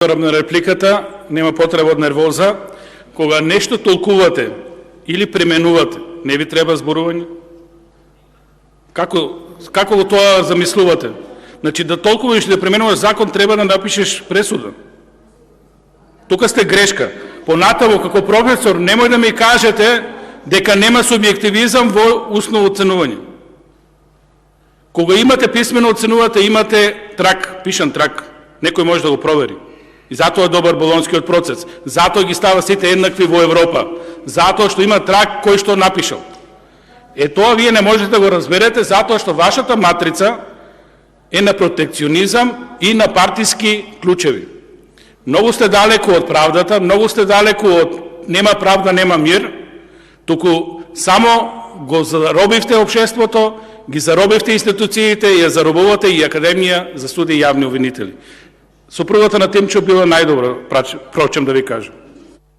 На репликата, нема потреба од нервоза. Кога нешто толкувате или пременувате, не ви треба зборување? Како го тоа замислувате? Значи, да толкуваш и да пременуваш закон, треба да напишеш пресуда. Тука сте грешка. Понатаму, како професор, немој да ми кажете дека нема субјективизам во устно оценување. Кога имате писмено оценувате, имате трак, пишан трак. Некој може да го провери. И затоа е добар болонскиот процес. Затоа ги става сите еднакви во Европа. Затоа што има трак кој што напишал. Тоа вие не можете да го разберете, затоа што вашата матрица е на протекционизам и на партиски клучеви. Многу сте далеку од правдата, многу сте далеку од нема правда, нема мир, туку само го заробивте општеството, ги заробивте институциите и ја заробувате и Академија за суди и јавни обвинители. Сопругата на Тимчо била најдобра, прочем да ви кажам.